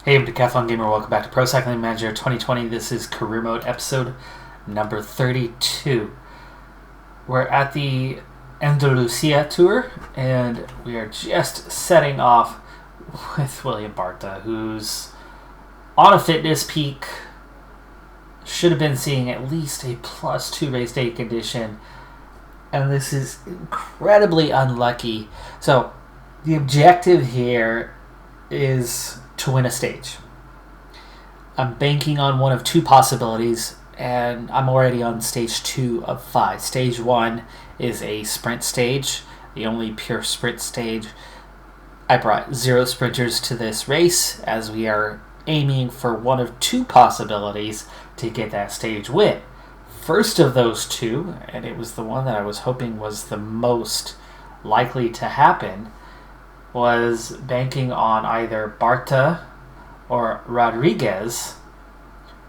Hey, I'm Decathlon Gamer. Welcome back to Pro Cycling Manager 2020. This is Career Mode episode number 32. We're at the Andalucia tour, and we are just setting off with William Barta, who's on a fitness peak. Should have been seeing at least a +2 race day condition, and this is incredibly unlucky. So, the objective here is to win a stage. I'm banking on one of two possibilities, and I'm already on stage 2 of 5. Stage 1 is a sprint stage, the only pure sprint stage. I brought 0 sprinters to this race, as we are aiming for one of two possibilities to get that stage win. First of those two, and it was the one that I was hoping was the most likely to happen, was banking on either Barta or Rodriguez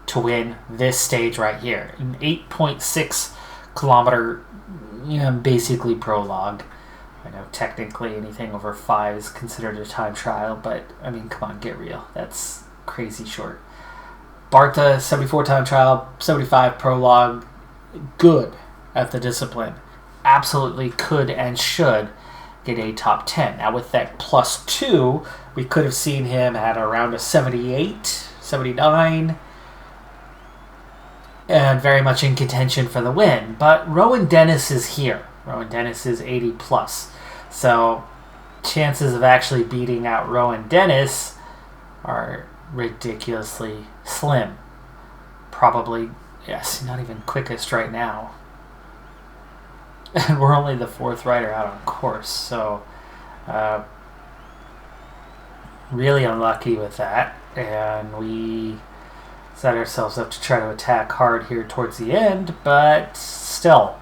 to win this stage right here. An 8.6 kilometer, basically prologue. I know technically anything over 5 is considered a time trial, but I mean, come on, get real. That's crazy short. Barta, 74 time trial, 75 prologue, good at the discipline. Absolutely could and should get a top 10. Now with that +2, we could have seen him at around a 78, 79, and very much in contention for the win. But Rowan Dennis is here. Rowan Dennis is 80 plus. So chances of actually beating out Rowan Dennis are ridiculously slim. Probably, yes, not even quickest right now. And we're only the 4th rider out on course, so really unlucky with that. And we set ourselves up to try to attack hard here towards the end, but still,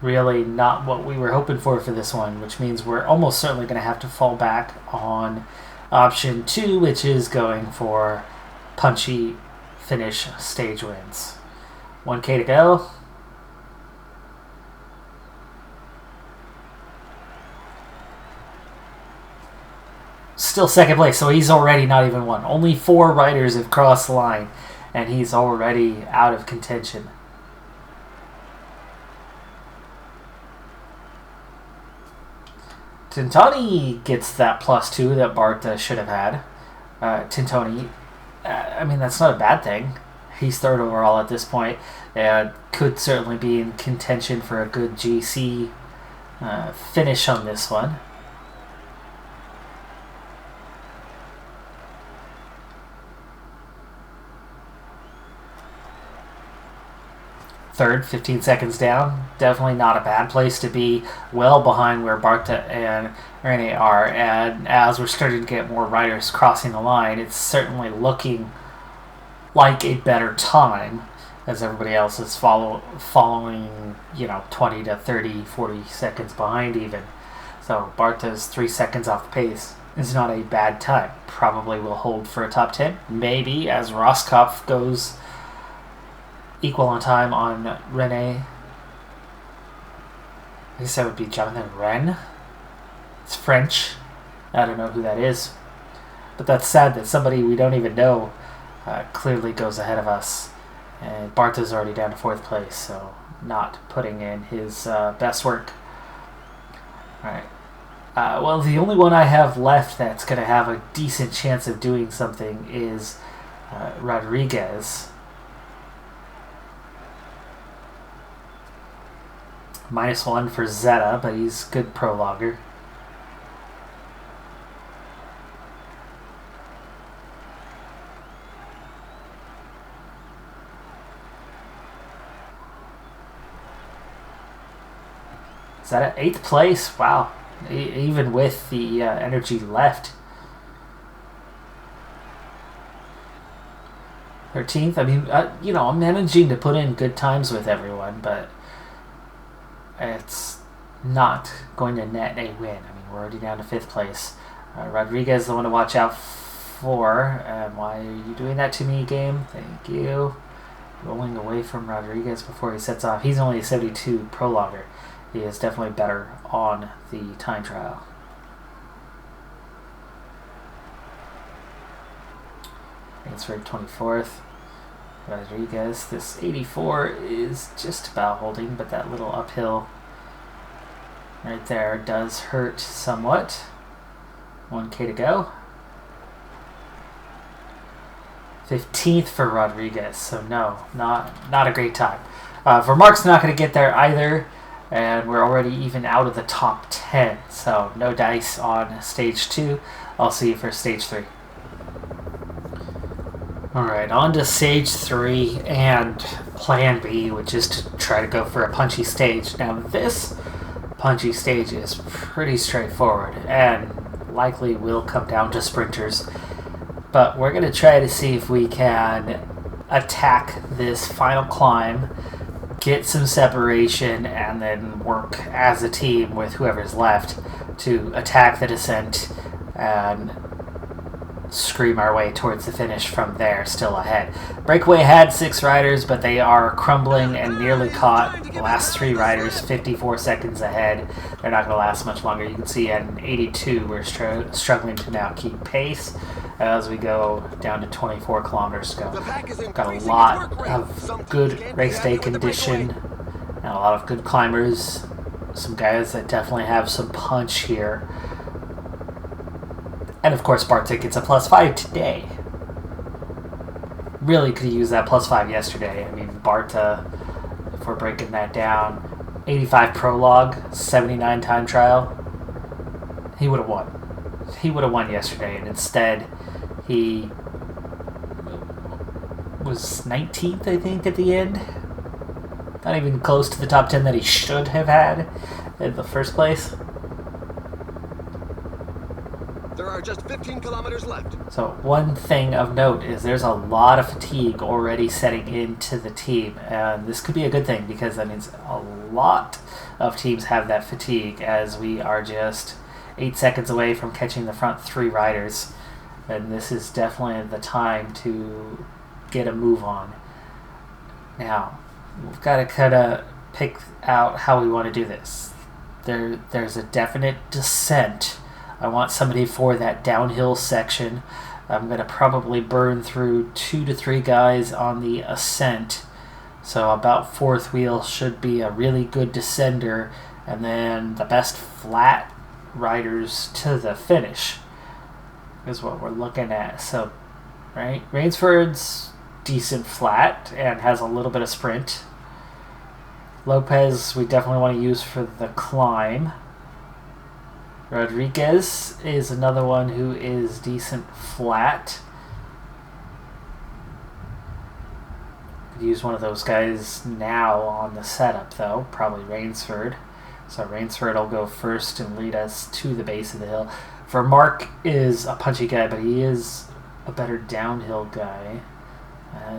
really not what we were hoping for this one, which means we're almost certainly going to have to fall back on option 2, which is going for Punchy finish stage wins. 1K to go. Still second place, so he's already not even won. Only 4 riders have crossed the line, and he's already out of contention. Tintoni gets that +2 that Barta should have had. Tintoni, I mean, that's not a bad thing. He's 3rd overall at this point, and could certainly be in contention for a good GC finish on this one. Third, 15 seconds down. Definitely not a bad place to be. Well behind where Barta and Rene are. And as we're starting to get more riders crossing the line, it's certainly looking like a better time, as everybody else is following, 20 to 30, 40 seconds behind even. So Barta's 3 seconds off the pace is not a bad time. Probably will hold for a top 10. Maybe, as Roscoff goes equal on time on Rene. I guess that would be Jonathan Ren. It's French. I don't know who that is. But that's sad that somebody we don't even know clearly goes ahead of us. And Barta's already down to 4th place, so not putting in his best work. Alright. Well, the only one I have left that's going to have a decent chance of doing something is Rodriguez. -1 for Zeta, but he's good prologuer. Zeta 8th place. Wow, even with the energy left. 13th. I mean, I'm managing to put in good times with everyone, but it's not going to net a win. I mean, we're already down to 5th place. Rodriguez is the one to watch out for. Why are you doing that to me, game? Thank you. Rolling away from Rodriguez before he sets off. He's only a 72 prologuer. He is definitely better on the time trial. Rainsford 24th. Rodriguez, this 84 is just about holding, but that little uphill right there does hurt somewhat. 1K to go. 15th for Rodriguez, so no, not a great time. Vermark's not going to get there either, and we're already even out of the top 10, so no dice on stage 2. I'll see you for stage 3. Alright, on to stage 3 and plan B, which is to try to go for a punchy stage. Now this punchy stage is pretty straightforward and likely will come down to sprinters, but we're going to try to see if we can attack this final climb, get some separation, and then work as a team with whoever's left to attack the descent and scream our way towards the finish from there, still ahead. Breakaway had 6 riders, but they are crumbling and nearly caught. The last 3 riders 54 seconds ahead. They're not going to last much longer. You can see at an 82 we're struggling to now keep pace as we go down to 24 kilometers to go. Got a lot of good race day condition and a lot of good climbers. Some guys that definitely have some punch here. And of course, Barta gets a +5 today. Really could have used that +5 yesterday. I mean, Barta, if we're breaking that down, 85 prologue, 79 time trial. He would have won. He would have won yesterday, and instead, he was 19th, I think, at the end. Not even close to the top 10 that he should have had in the first place. There are just 15 kilometers left. So one thing of note is there's a lot of fatigue already setting into the team, and this could be a good thing because that means a lot of teams have that fatigue, as we are just 8 seconds away from catching the front 3 riders, and this is definitely the time to get a move on. Now, we've got to kind of pick out how we want to do this. There's a definite descent. I want somebody for that downhill section. I'm going to probably burn through 2 to 3 guys on the ascent. So about 4th wheel should be a really good descender, and then the best flat riders to the finish is what we're looking at. So, right, Rainsford's decent flat and has a little bit of sprint. Lopez we definitely want to use for the climb. Rodriguez is another one who is decent flat. Could use one of those guys now on the setup though, probably Rainsford. So Rainsford will go first and lead us to the base of the hill. Vermark is a punchy guy, but he is a better downhill guy.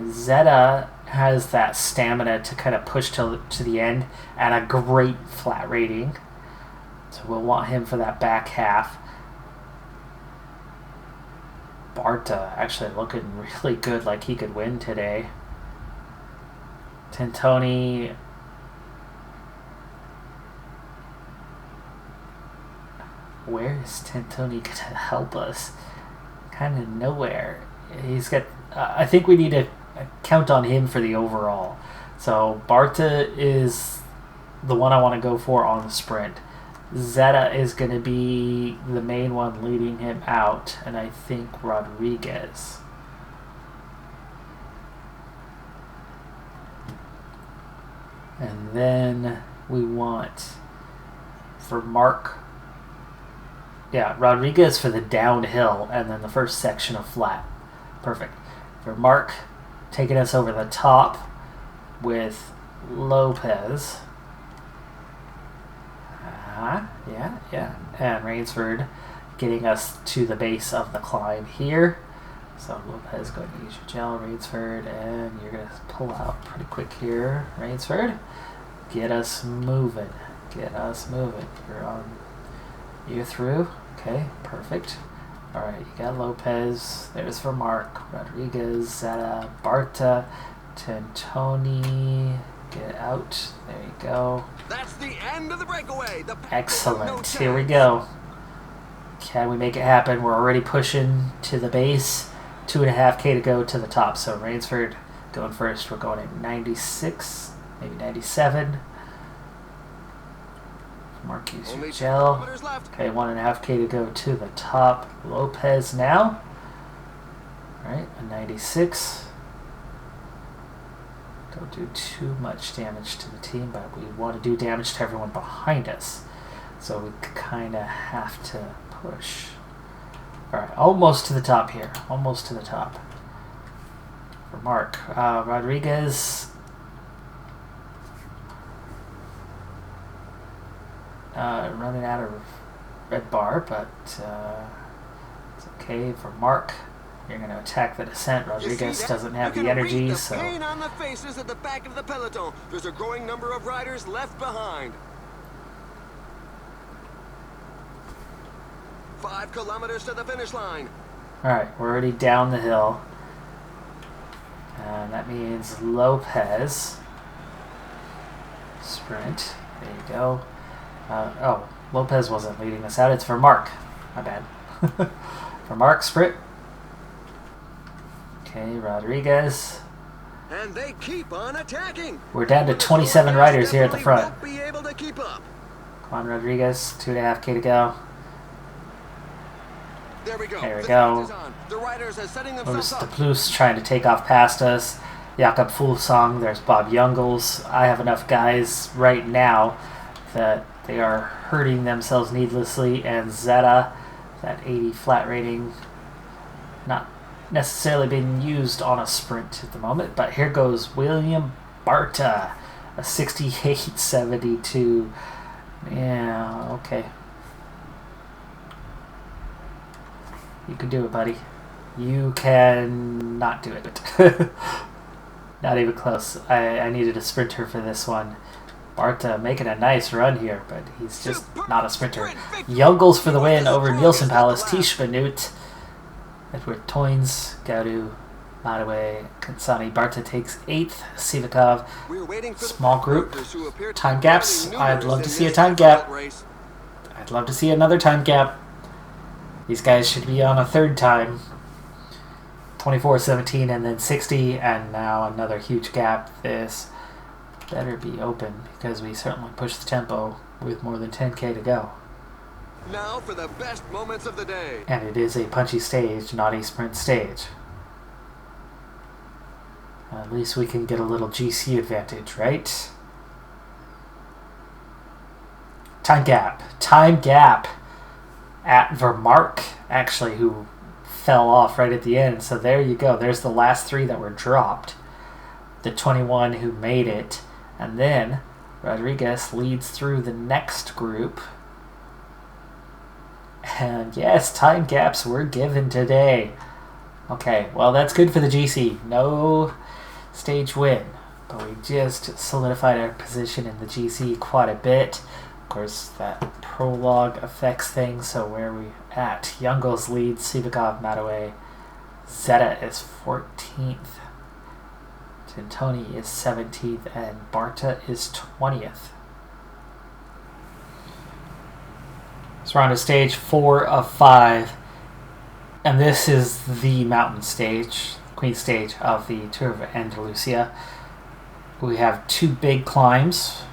Zeta has that stamina to kind of push to the end and a great flat rating. So we'll want him for that back half. Barta actually looking really good, like he could win today. Tintoni. Where is Tintoni going to help us? Kind of nowhere. He's got. I think we need to count on him for the overall. So Barta is the one I want to go for on the sprint. Zeta is going to be the main one leading him out, and I think Rodriguez. And then we want for Mark, Rodriguez for the downhill, and then the first section of flat. Perfect. For Mark, taking us over the top with Lopez. Yeah. And Rainsford getting us to the base of the climb here. So Lopez, go ahead and use your gel, Rainsford, and you're going to pull out pretty quick here. Rainsford, get us moving. You're through. Okay, perfect. Alright, you got Lopez. There's for Mark. Rodriguez, Zeta, Barta, Tintoni. Get out. There you go. That's the end of the breakaway. Excellent. Here we go. Can we make it happen? We're already pushing to the base. 2.5K to go to the top. So Rainsford going first. We're going at 96, maybe 97. Marquis Gel. Okay, 1.5K to go to the top. Lopez now. Alright, a 96. Don't do too much damage to the team, but we want to do damage to everyone behind us. So we kind of have to push. Alright, almost to the top here. Almost to the top. For Mark. Rodriguez. Running out of red bar, but it's okay for Mark. You're going to attack the descent. Rodriguez doesn't have the energy, so... pain on the faces at the back of the peloton. There's a growing number of riders left behind. 5 kilometers to the finish line. Alright, we're already down the hill. And that means Lopez. Sprint. There you go. Oh, Lopez wasn't leading us out. It's for Mark. My bad. For Mark, sprint. Okay, Rodriguez. And they keep on attacking. We're down to 27 riders here at the front. Won't be able to keep up. Come on, Rodriguez. 2.5K to go. There we go. There we go. The riders are setting Notice themselves the up. Plus trying to take off past us. Jakob Fuglsang. There's Bob Jungels. I have enough guys right now that they are hurting themselves needlessly. And Zeta, that 80 flat rating, not necessarily being used on a sprint at the moment. But here goes William Barta, a 68.72. Yeah, okay. You can do it, buddy. You can not do it. Not even close. I needed a sprinter for this one. Barta making a nice run here, but he's just not a sprinter. Jungels for the win over Nielsen Palace, Tischbenut, Edward Toynes, Gaudu, Madaway, Kansani. Barta takes 8th, Sivakov. Small group. Time gaps. I'd love to see a time gap. I'd love to see another time gap. These guys should be on a third time. 24:17 and then 60, and now another huge gap. This better be open because we certainly pushed the tempo with more than 10K to go. Now for the best moments of the day. And it is a punchy stage, not a sprint stage. At least we can get a little GC advantage, right? Time gap. Time gap at Vermark, actually, who fell off right at the end. So there you go. There's the last 3 that were dropped. The 21 who made it. And then Rodriguez leads through the next group. And yes, time gaps were given today. Okay, well, that's good for the GC. No stage win. But we just solidified our position in the GC quite a bit. Of course, that prologue affects things, so where are we at? Jungels leads, Sivakov, Madaway. Zeta is 14th. Tintoni is 17th, and Barta is 20th. So we're on to stage 4 of 5. And this is the mountain stage, queen stage of the Tour of Andalucia. We have 2 big climbs.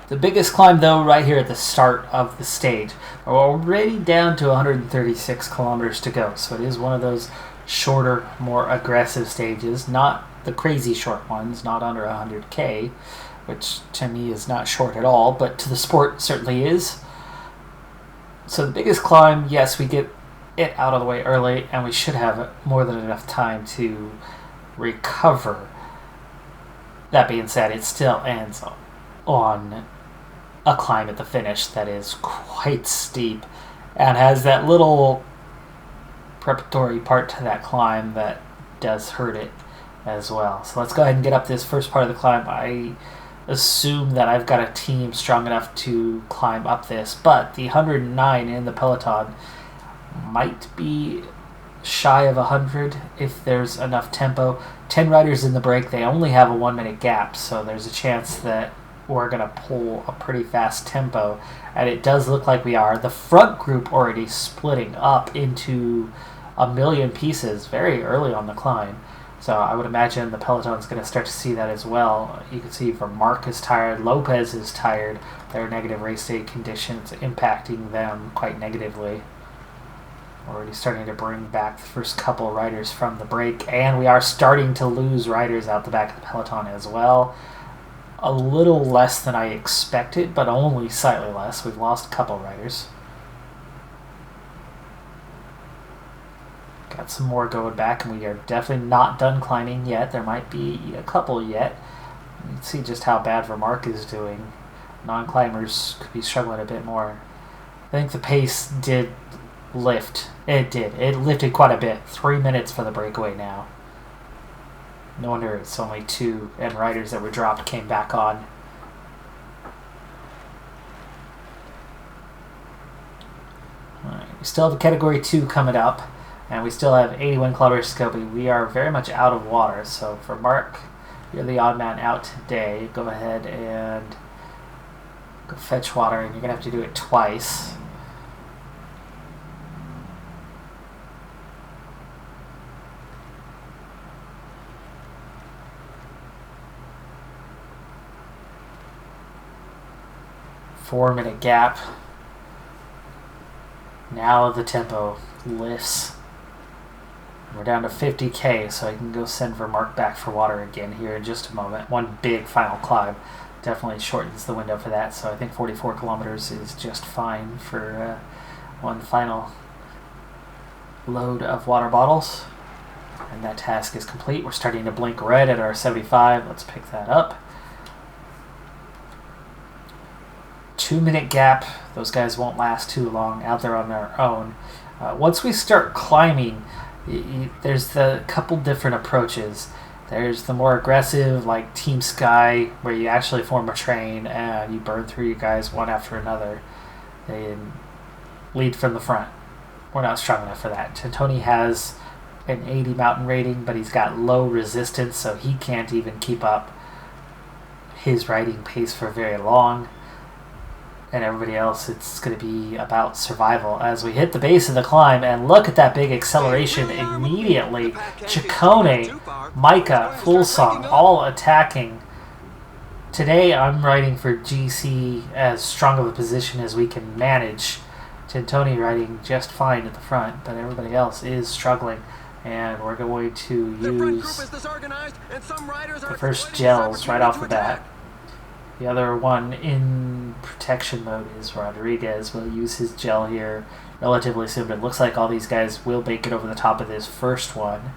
The biggest climb, though, right here at the start of the stage. We're already down to 136 kilometers to go, so it is one of those shorter, more aggressive stages. Not the crazy short ones, not under 100K, which to me is not short at all, but to the sport certainly is. So the biggest climb, yes, we get it out of the way early, and we should have more than enough time to recover. That being said, it still ends on a climb at the finish that is quite steep and has that little preparatory part to that climb that does hurt it as well. So let's go ahead and get up this first part of the climb. I assume that I've got a team strong enough to climb up this, but the 109 in the peloton might be shy of 100 if there's enough tempo. 10 riders in the break. They only have a 1-minute gap, so there's a chance that we're going to pull a pretty fast tempo, and it does look like we are. The front group already splitting up into a million pieces very early on the climb. So I would imagine the Peloton's going to start to see that as well. You can see for Mark is tired, Lopez is tired. Their negative race day conditions impacting them quite negatively. Already starting to bring back the first couple riders from the break, and we are starting to lose riders out the back of the Peloton as well. A little less than I expected, but only slightly less. We've lost a couple riders. Got some more going back, and we are definitely not done climbing yet. There might be a couple yet. You can see just how bad Vermark is doing. Non-climbers could be struggling a bit more. I think the pace did lift. It did. It lifted quite a bit. 3 minutes for the breakaway now. No wonder it's only 2, and riders that were dropped came back on. Alright, we still have a Category 2 coming up. And we still have 81 kilometers to go, but we are very much out of water. So for Mark, you're the odd man out today. Go ahead and go fetch water, and you're going to have to do it twice. Four-minute gap. Now the tempo lifts. We're down to 50k, so I can go send Vermark back for water again here in just a moment. One big final climb definitely shortens the window for that, so I think 44 kilometers is just fine for one final load of water bottles. And that task is complete. We're starting to blink red at our 75. Let's pick that up. 2-minute gap. Those guys won't last too long out there on their own. Once we start climbing, there's a couple different approaches. There's the more aggressive, like Team Sky, where you actually form a train and you burn through your guys one after another and lead from the front. We're not strong enough for that. Tony has an 80 mountain rating, but he's got low resistance, so he can't even keep up his riding pace for very long. And everybody else, it's going to be about survival as we hit the base of the climb. And look at that big acceleration immediately. Ciccone, Micah, Fullsong, all attacking. Today I'm riding for GC as strong of a position as we can manage. Tintoni riding just fine at the front, but everybody else is struggling. And we're going to use the first gels right off the bat. The other one in protection mode is Rodriguez. We'll use his gel here relatively soon, but it looks like all these guys will make it over the top of this first one.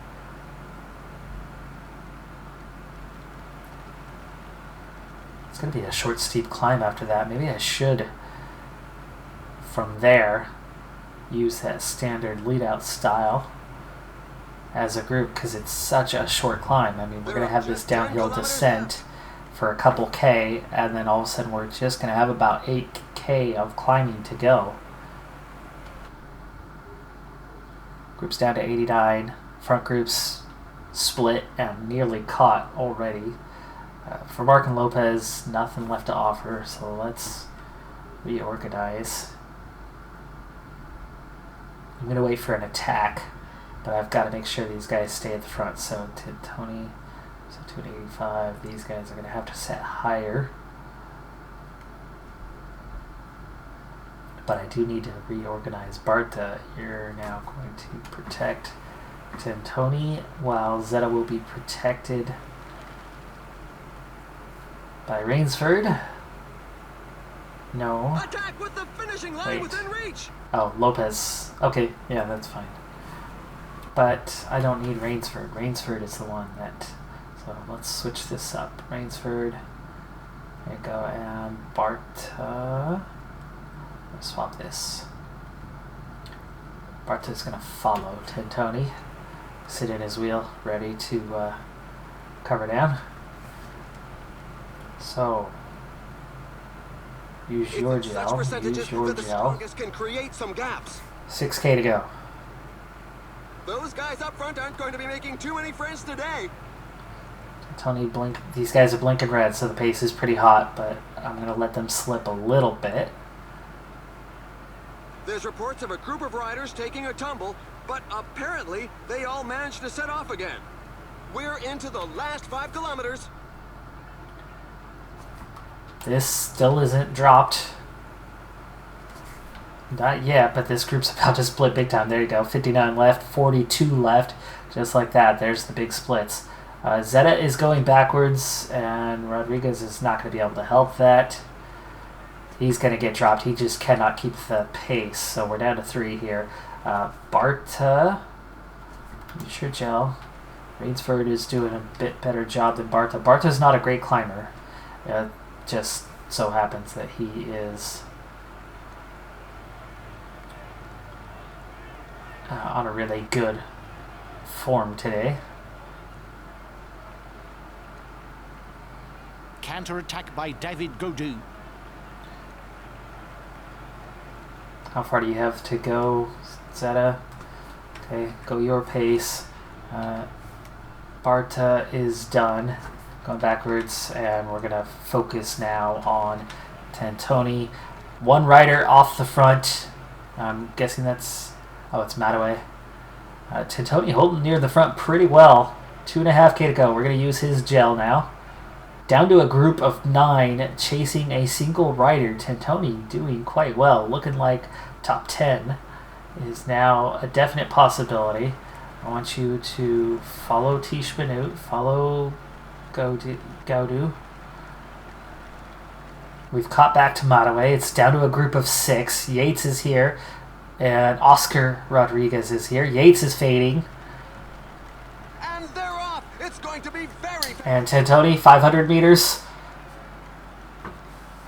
It's going to be a short, steep climb after that. Maybe I should, from there, use that standard lead-out style as a group, because it's such a short climb. I mean, we're going to have this downhill descent for a couple K, and then all of a sudden we're just going to have about 8K of climbing to go. Groups down to 89. Front groups split and nearly caught already. For Mark and Lopez, nothing left to offer, so let's reorganize. I'm going to wait for an attack, but I've got to make sure these guys stay at the front. So Tony, so 285, these guys are going to have to set higher. But I do need to reorganize. Barta, you're now going to protect Tintoni, while Zeta will be protected by Rainsford. No. Attack with the finishing line within reach. Oh, Lopez. Okay, yeah, that's fine. But I don't need Rainsford. Rainsford is the one that... So let's switch this up. Rainsford. There you go. And Barta. Let's swap this. Barta's going to follow Tintoni. Sit in his wheel, ready to cover down. So, use your gel. Use your gel. Can create some gaps. 6K to go. Those guys up front aren't going to be making too many friends today. Tony blink. These guys are blinking red, so the pace is pretty hot, but I'm going to let them slip a little bit. There's reports of a group of riders taking a tumble. but apparently they all managed to set off again. We're into the last 5 kilometers. This still isn't dropped. Not yet, but this group's about to split big time. There you go. 59 left, 42 left. Just like that. There's the big splits. Zeta is going backwards, and Rodriguez is not going to be able to help that. He's going to get dropped. He just cannot keep the pace. So we're down to 3 here. Barta. Sure, Gel. Rainsford is doing a bit better job than Barta. Barta's not a great climber. Just so happens that he is on a really good form today. Counter-attack by David Godou. How far do you have to go, Zeta? Okay, go your pace. Barta is done. Going backwards, and we're going to focus now on Tantoni. One rider off the front. I'm guessing that's... Oh, it's Mataway. Tantoni holding near the front pretty well. 2.5K to go. We're going to use his gel now. Down to a group of 9 chasing a single rider. Tantoni doing quite well. Looking like top 10 is now a definite possibility. I want you to follow Tish Benut, follow Gaudu. We've caught back to Mataway. It's down to a group of 6. Yates is here, and Oscar Rodriguez is here. Yates is fading. And they're off. It's going to be very fast. And Tantoni, 500 meters.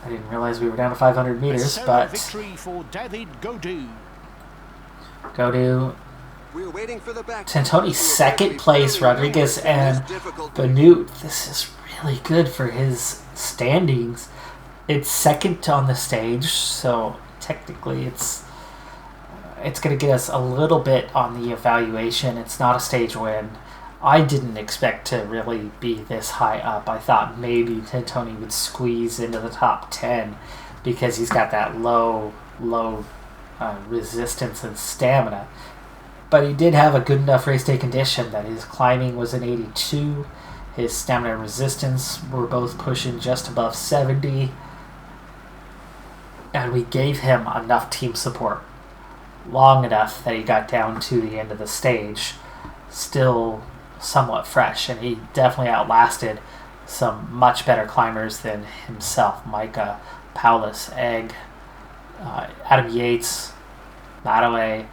I didn't realize we were down to 500 meters, but victory for David Godou. Gaudu. We're waiting for the back. Tantoni second place, Rodriguez and Benut. This is really good for his standings. It's second on the stage, so technically it's going to get us a little bit on the evaluation. It's not a stage win. I didn't expect to really be this high up. I thought maybe Tantoni would squeeze into the top 10 because he's got that low resistance and stamina. But he did have a good enough race day condition that his climbing was an 82. His stamina and resistance were both pushing just above 70. And we gave him enough team support. Long enough that he got down to the end of the stage. Still somewhat fresh. And he definitely outlasted some much better climbers than himself. Micah, Paulus, Egg, Adam Yates, Mataway.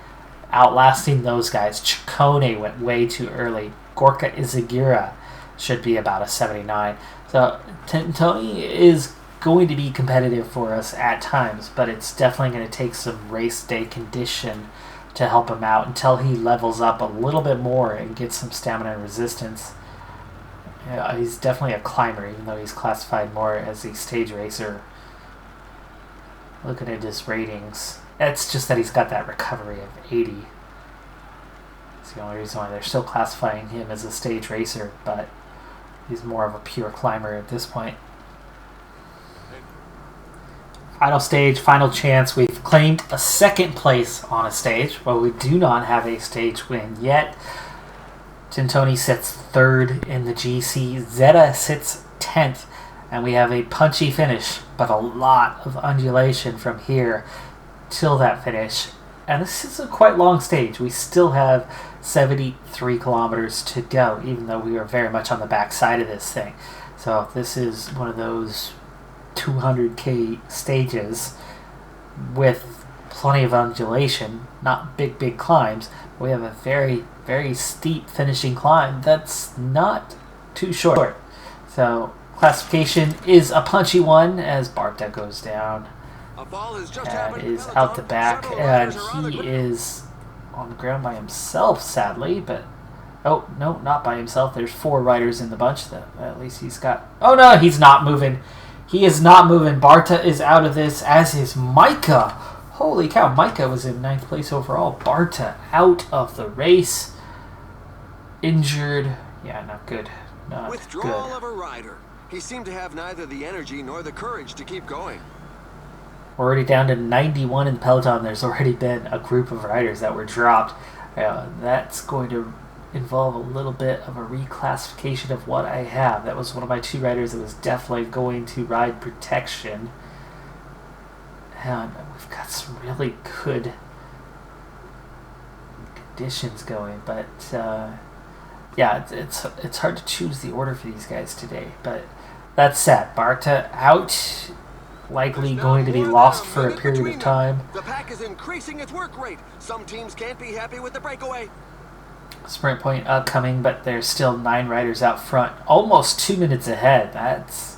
Outlasting those guys. Ciccone went way too early. Gorka Izagirre should be about a 79. So Tantoni is going to be competitive for us at times, but it's definitely going to take some race day condition to help him out until he levels up a little bit more and gets some stamina and resistance. He's definitely a climber, even though he's classified more as a stage racer. Looking at his ratings, it's just that he's got that recovery of 80. It's the only reason why they're still classifying him as a stage racer, but he's more of a pure climber at this point. Final stage, final chance. We've claimed a second place on a stage, but we do not have a stage win yet. Tantoni sits third in the GC. Zeta sits 10th, and we have a punchy finish, but a lot of undulation from here till that finish. And this is a quite long stage. We still have 73 kilometers to go, even though we are very much on the back side of this thing. So this is one of those 200k stages with plenty of undulation, not big climbs. We have a very, very steep finishing climb that's not too short. So classification is a punchy one as Barta goes down and is out the back, and he is on the ground by himself, sadly, but oh no, not by himself. There's 4 riders in the bunch. That at least he's got. Oh no, he's not moving. He is not moving. Barta is out of this, as is Micah. Holy cow, Micah was in 9th place overall. Barta out of the race. Injured. Yeah, not good. Not Withdrawal good. of a rider. He seemed to have neither the energy nor the courage to keep going. We're already down to 91 in the Peleton. There's already been a group of riders that were dropped. That's going to involve a little bit of a reclassification of what I have. That was one of my 2 riders that was definitely going to ride protection. And we've got some really good conditions going, but yeah, it's hard to choose the order for these guys today. But that said, Barta out, likely going to be lost for a period of time. The pack is increasing its work rate. Some teams can't be happy with the breakaway. Sprint point upcoming, but there's still 9 riders out front, almost 2 minutes ahead. That's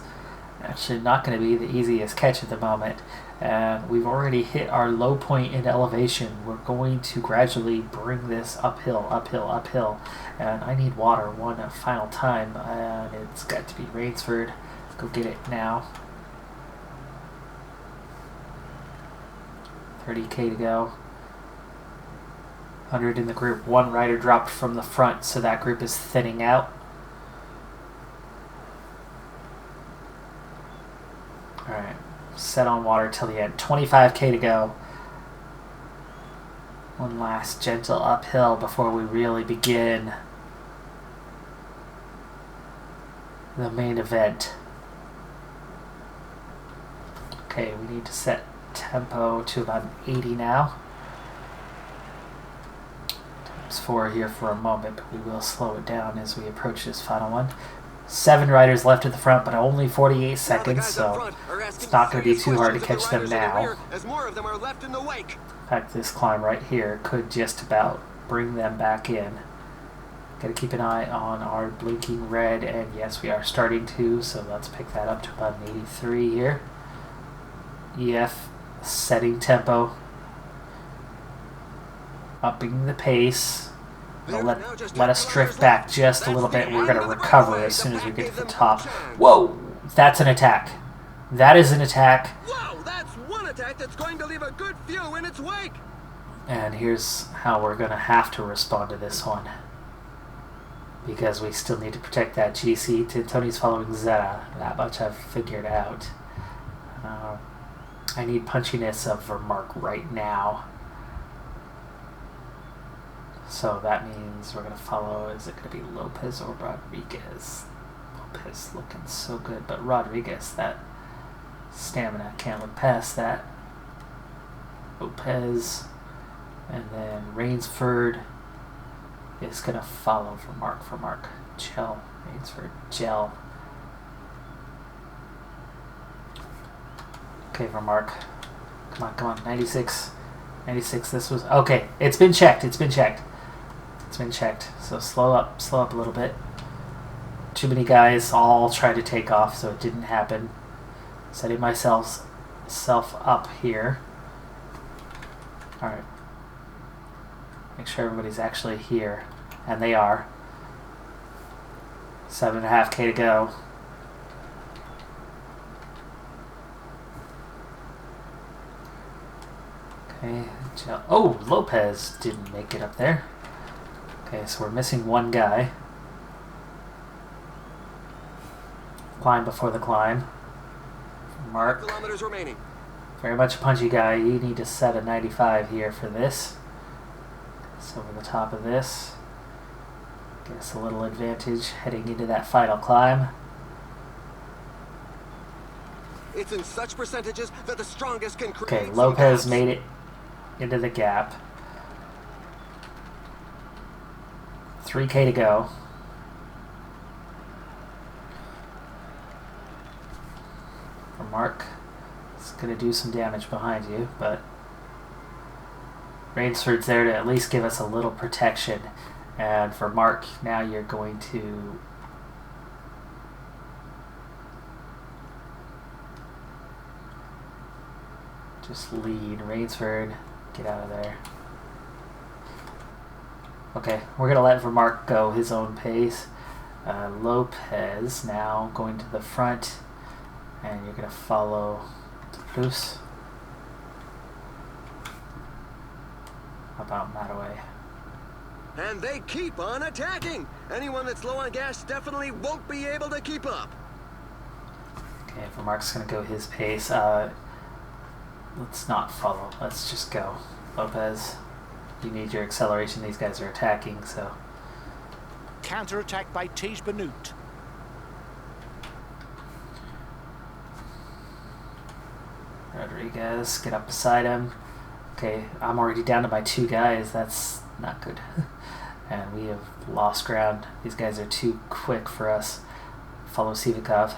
actually not going to be the easiest catch at the moment. And we've already hit our low point in elevation. We're going to gradually bring this uphill, uphill, uphill. And I need water one final time, and it's got to be Rainsford. Go get it now. 30k to go. 100 in the group. 1 rider dropped from the front, so that group is thinning out. Alright, set on water till the end. 25k to go. One last gentle uphill before we really begin the main event. Okay, we need to set tempo to about 80 now. Times 4 here for a moment, but we will slow it down as we approach this final one. 7 riders left at the front, but only 48 seconds, so it's not going to be too hard to catch them now. In fact, this climb right here could just about bring them back in. Got to keep an eye on our blinking red, and yes, we are starting to, so let's pick that up to about an 83 here. EF setting tempo, upping the pace. Let us drift back just a little bit. We're going to recover as soon as we get to the top. Whoa! That's an attack. That is an attack. Whoa, that's one attack that's going to leave a good few in its wake. And here's how we're going to have to respond to this one. Because we still need to protect that GC. Tony's following Zeta. That much I've figured out. I need punchiness of Vermark right now. So that means we're going to follow, is it going to be Lopez or Rodriguez? Lopez looking so good, but Rodriguez, that stamina, can't look past that. Lopez, and then Rainsford is going to follow Vermark. Gel, Rainsford, Gel. Okay, Vermark. Come on, 96. 96, this was, okay, it's been checked. So slow up a little bit. Too many guys all tried to take off, so it didn't happen. Setting myself up here. Alright. Make sure everybody's actually here. And they are. 7.5k to go. Okay, oh, Lopez didn't make it up there. Okay, so we're missing 1 guy. Climb before the climb. Mark. Kilometers remaining. Very much a punchy guy. You need to set a 95 here for this. So over the top of this. Get us a little advantage heading into that final climb. It's in such percentages that the strongest can create. Okay, Lopez made it into the gap. 3k to go. For Mark, it's going to do some damage behind you, but Rainsford's there to at least give us a little protection. And for Mark, now you're going to just lead Rainsford. Get out of there. Okay, we're going to let Vermark go his own pace. Lopez now going to the front, and you're going to follow Toulouse. How about Mataway? And they keep on attacking. Anyone that's low on gas definitely won't be able to keep up. Okay, Vermark's going to go his pace. Let's not follow. Let's just go. Lopez. you need your acceleration. These guys are attacking, so. Counter-attack by Tige Benoot. Rodriguez, get up beside him. Okay, I'm already down to my 2 guys. That's not good. And we have lost ground. These guys are too quick for us. Follow Sivikov.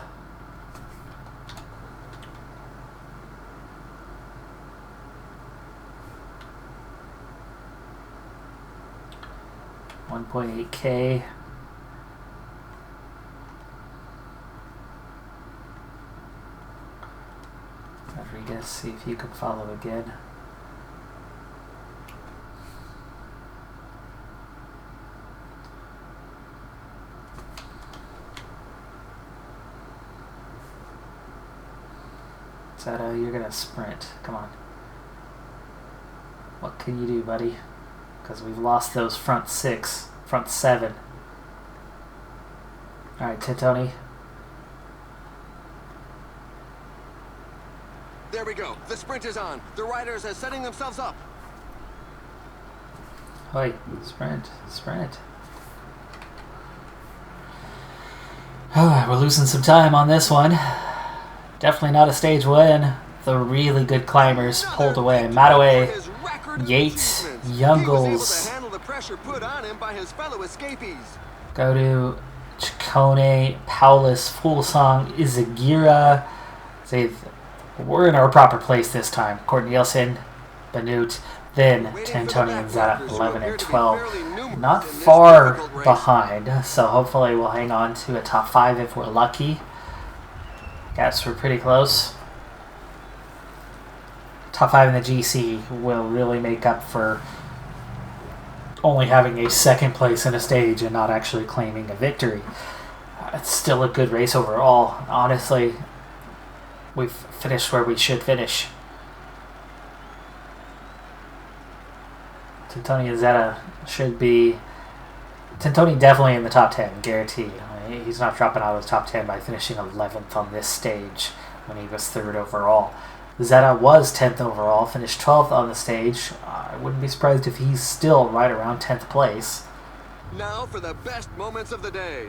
$1.8K. Rodriguez, see if you can follow again. Zeta, you're gonna sprint. Come on. What can you do, buddy? Because we've lost those front 7. Alright, Tintoni. There we go. The sprint is on. The riders are setting themselves up. Oi, sprint. Oh, we're losing some time on this one. Definitely not a stage win. The really good climbers pulled away. Mataway, Yates, Youngles. Go to Ciccone, Paulus, Fuglsang, Izagira. We're in our proper place this time. Corneliusen, Benoot, then Tintoni and Zeta, 11 and 12. Not far behind, so hopefully we'll hang on to a top 5 if we're lucky. Guess we're pretty close. Top 5 in the GC will really make up for only having a 2nd place in a stage and not actually claiming a victory. It's still a good race overall. Honestly, we've finished where we should finish. Tintoni and Zeta should be... Tintoni definitely in the top 10, guaranteed. He's not dropping out of the top 10 by finishing 11th on this stage when he was 3rd overall. Zeta was 10th overall, finished 12th on the stage. I wouldn't be surprised if he's still right around 10th place. Now for the best moments of the day.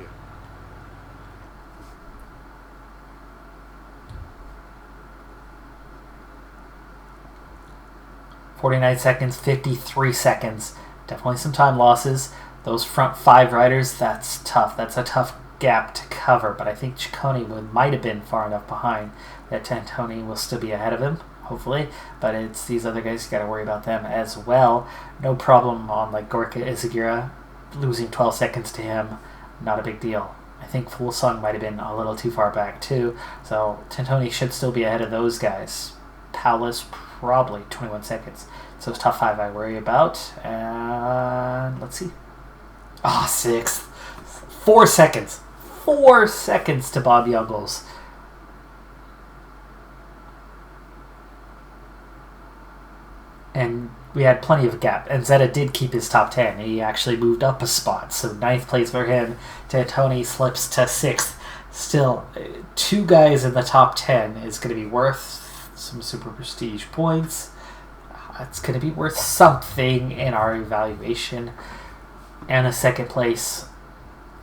.49 seconds, 53 seconds. Definitely some time losses. Those front 5 riders, that's tough. That's a tough gap to cover, but I think Ciccone might have been far enough behind that Tintoni will still be ahead of him, hopefully. But it's these other guys, you got to worry about them as well. No problem on like Gorka Izagira, losing 12 seconds to him, not a big deal. I think Fuglsang might have been a little too far back too, so Tintoni should still be ahead of those guys. Paulus probably 21 seconds. So it's top 5 I worry about. And let's see. Ah, 6th. 4 seconds. 4 seconds to Bob Youngles. And we had plenty of gap. And Zeta did keep his top 10. He actually moved up a spot. So 9th place for him. Tintoni slips to 6th. Still, 2 guys in the top 10 is going to be worth some super prestige points. It's going to be worth something in our evaluation. And a 2nd place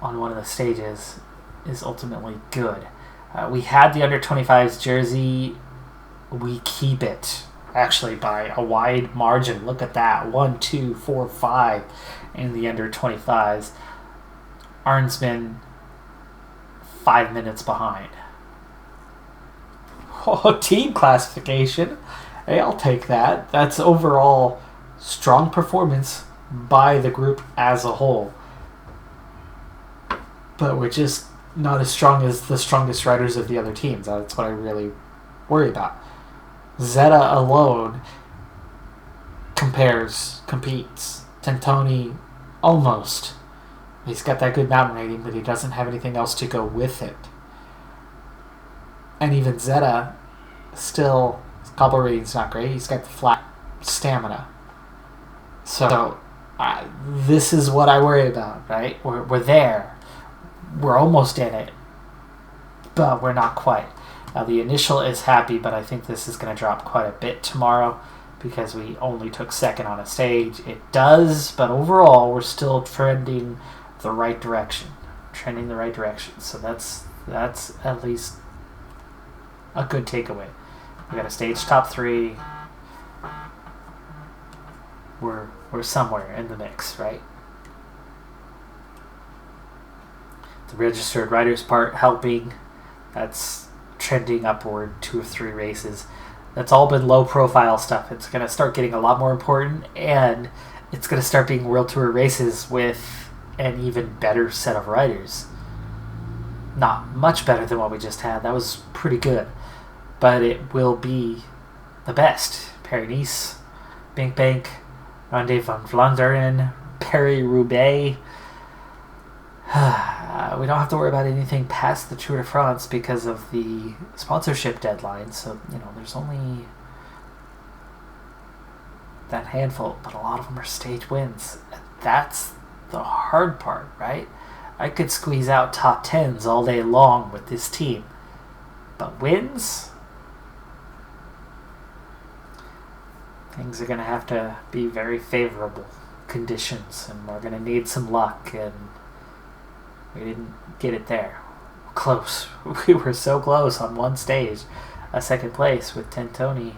on one of the stages is ultimately good. We had the under 25s jersey. We keep it actually by a wide margin. Look at that. 1, 2, 4, 5 in the under 25s. Arnsman 5 minutes behind. Oh, team classification. Hey, I'll take that. That's overall strong performance by the group as a whole. But we're just not as strong as the strongest riders of the other teams. That's what I really worry about. Zeta alone competes. Tintoni almost. He's got that good mountain rating, but he doesn't have anything else to go with it. And even Zeta, still, his cobble rating's not great. He's got the flat stamina. So, this is what I worry about, right? We're there. We're almost in it. But we're not quite. Now, the initial is happy, but I think this is going to drop quite a bit tomorrow. because we only took second on a stage. It does, but overall we're still trending the right direction. So that's at least a good takeaway. We got a stage top 3. We're somewhere in the mix, right? The registered riders part helping. That's trending upward 2 or 3 races. That's all been low profile stuff. It's going to start getting a lot more important, and it's going to start being World Tour races with an even better set of riders. Not much better than what we just had. That was pretty good. But it will be the best. Paris-Nice, Bank, Ronde van Vlaanderen, Paris-Roubaix. We don't have to worry about anything past the Tour de France because of the sponsorship deadline. So, there's only that handful, but a lot of them are stage wins. That's the hard part, right? I could squeeze out top 10s all day long with this team. But wins? Things are going to have to be very favorable conditions, and we're going to need some luck, and we didn't get it there. Close. We were so close on one stage, a second place with Tentoni.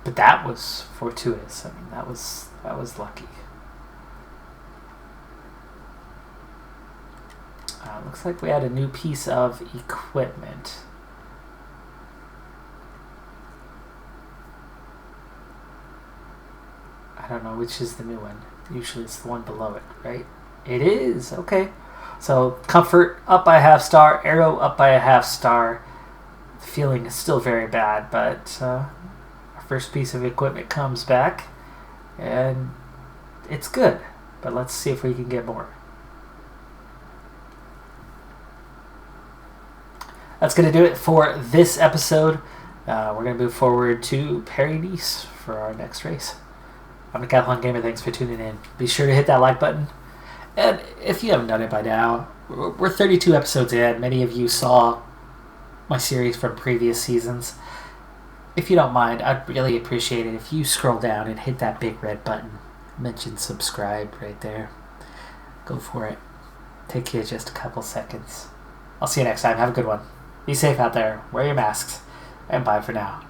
But that was fortuitous. I mean, that was lucky. Looks like we had a new piece of equipment. I don't know which is the new one. Usually it's the one below it, right? It is. Okay. So comfort up by a half star, aero up by a half star. The feeling is still very bad, but our first piece of equipment comes back, and it's good. But let's see if we can get more. That's going to do it for this episode. We're going to move forward to Paris-Nice for our next race. I'm Decathlon Gamer. Thanks for tuning in. Be sure to hit that like button. And if you haven't done it by now, we're 32 episodes in. Many of you saw my series from previous seasons. If you don't mind, I'd really appreciate it if you scroll down and hit that big red button. Mention subscribe right there. Go for it. Take you just a couple seconds. I'll see you next time. Have a good one. Be safe out there. Wear your masks. And bye for now.